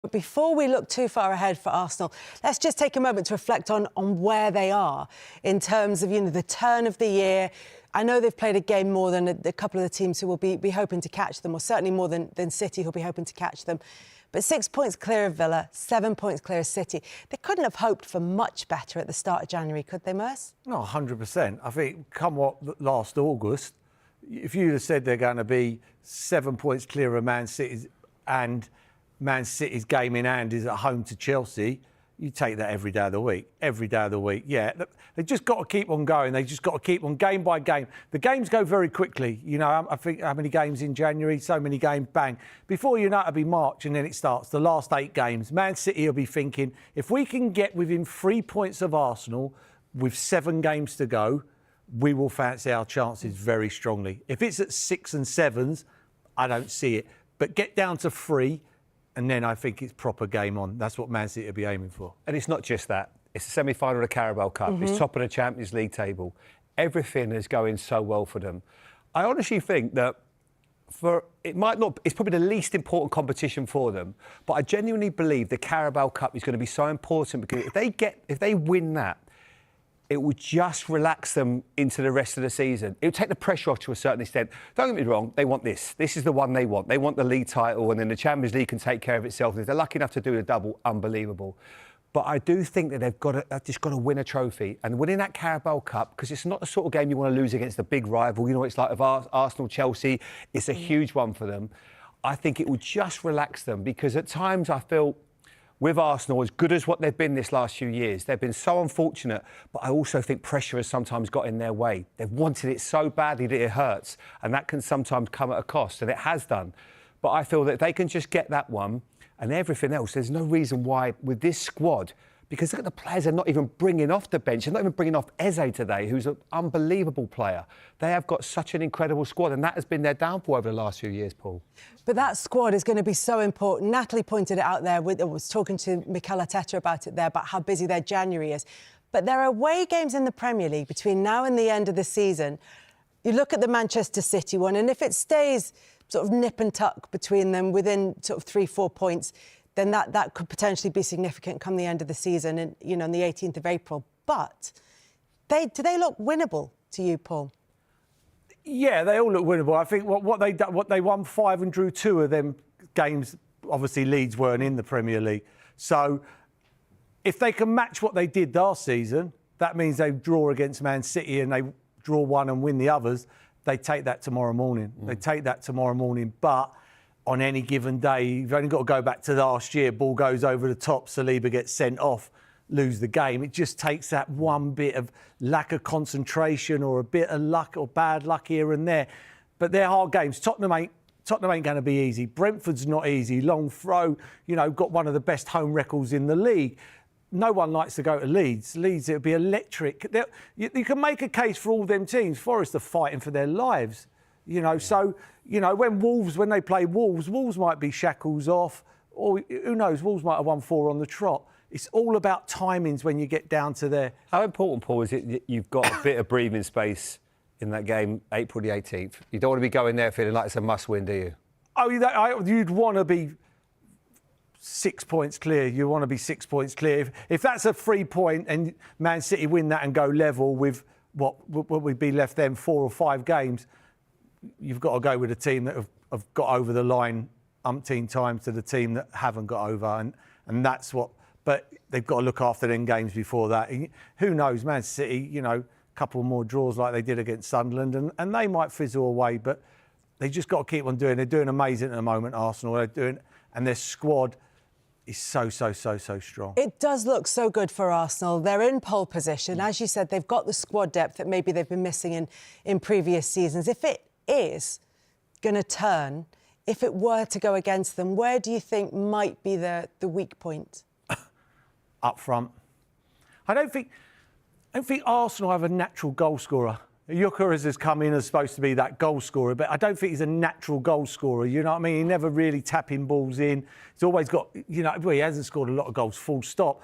But before we look too far ahead for Arsenal, let's just take a moment to reflect on where they are in terms of, the turn of the year. I know they've played a game more than a couple of the teams who will be hoping to catch them, or certainly more than City, who'll be hoping to catch them. But 6 points clear of Villa, 7 points clear of City. They couldn't have hoped for much better at the start of January, could they, Merce? No, 100%. I think come what last August, if you'd have said they're going to be 7 points clear of Man City and Man City's game in hand is at home to Chelsea, you take that every day of the week. Every day of the week, yeah. They've just got to keep on going. They've just got to keep on game by game. The games go very quickly. I think how many games in January, so many games, bang. Before you know it'll be March and then it starts. The last 8 games. Man City will be thinking, if we can get within 3 points of Arsenal with 7 games to go, we will fancy our chances very strongly. If it's at 6 and 7s, I don't see it. But get down to 3, and then I think it's proper game on. That's what Man City will be aiming for. And it's not just that. It's the semi-final of the Carabao Cup. It's top of the Champions League table. Everything is going so well for them. I honestly think that it's probably the least important competition for them, but I genuinely believe the Carabao Cup is going to be so important because if they win that, it will just relax them into the rest of the season. It will take the pressure off to a certain extent. Don't get me wrong, they want this. This is the one they want. They want the league title, and then the Champions League can take care of itself. If they're lucky enough to do the double, unbelievable. But I do think that they've just got to win a trophy. And winning that Carabao Cup, because it's not the sort of game you want to lose against a big rival. You know, it's like of Arsenal, Chelsea. It's a huge one for them. I think it will just relax them, because at times I feel with Arsenal, as good as what they've been this last few years, they've been so unfortunate, but I also think pressure has sometimes got in their way. They've wanted it so badly that it hurts, and that can sometimes come at a cost, and it has done. But I feel that if they can just get that one and everything else, there's no reason why with this squad, because look at the players they're not even bringing off the bench. They're not even bringing off Eze today, who's an unbelievable player. They have got such an incredible squad, and that has been their downfall over the last few years, Paul. But that squad is going to be so important. Natalie pointed it out there. I was talking to Mikel Arteta about it there, about how busy their January is. But there are away games in the Premier League between now and the end of the season. You look at the Manchester City one, and if it stays sort of nip and tuck between them within sort of 3-4 points, then that could potentially be significant come the end of the season, and on the 18th of April. But do they look winnable to you, Paul? Yeah, they all look winnable. I think what they won 5 and drew 2 of them games. Obviously, Leeds weren't in the Premier League, so if they can match what they did last season, that means they draw against Man City and they draw one and win the others. They take that tomorrow morning. They take that tomorrow morning, but on any given day, you've only got to go back to last year. Ball goes over the top, Saliba gets sent off, lose the game. It just takes that one bit of lack of concentration or a bit of luck or bad luck here and there. But they're hard games. Tottenham ain't going to be easy. Brentford's not easy. Long throw, got one of the best home records in the league. No one likes to go to Leeds. Leeds, it'll be electric. You can make a case for all them teams. Forest are fighting for their lives. So, when they play Wolves might be shackles off, or who knows, Wolves might have won 4 on the trot. It's all about timings when you get down to there. How important, Paul, is it that you've got a bit of breathing space in that game, April the 18th? You don't want to be going there feeling like it's a must-win, do you? Oh, you'd want to be 6 points clear. You want to be 6 points clear. If that's a 3 point and Man City win that and go level with what would be left then 4 or 5 games, you've got to go with a team that have got over the line umpteen times to the team that haven't got over, and that's what. But they've got to look after them games before that. And who knows? Man City, a couple more draws like they did against Sunderland, and they might fizzle away. But they just got to keep on doing. They're doing amazing at the moment. Arsenal, and their squad is so strong. It does look so good for Arsenal. They're in pole position. As you said, they've got the squad depth that maybe they've been missing in previous seasons. If it is going to turn, if it were to go against them, where do you think might be the weak point? Up front. I don't think Arsenal have a natural goal scorer. Gyökeres has come in as supposed to be that goal scorer, but I don't think he's a natural goal scorer. You know what I mean? He never really tapping balls in. He's always got, he hasn't scored a lot of goals, full stop.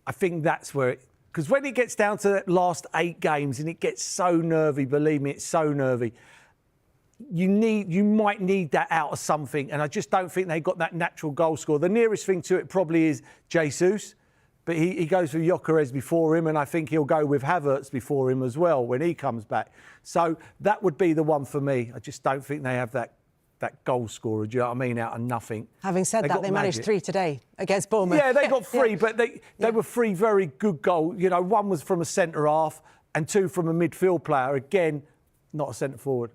I think that's where because when it gets down to the last 8 games and it gets so nervy, believe me, it's so nervy. you might need that out of something, and I just don't think they got that natural goal scorer. The nearest thing to it probably is Jesus, but he goes for Gyökeres before him, and I think he'll go with Havertz before him as well when he comes back. So that would be the one for me. I just don't think they have that goal scorer, do you know what I mean, out of nothing. Having said that, they managed 3 today against Bournemouth. Yeah, they got 3, but they were 3 very good goals. You know, 1 was from a centre-half and 2 from a midfield player. Again, not a centre-forward.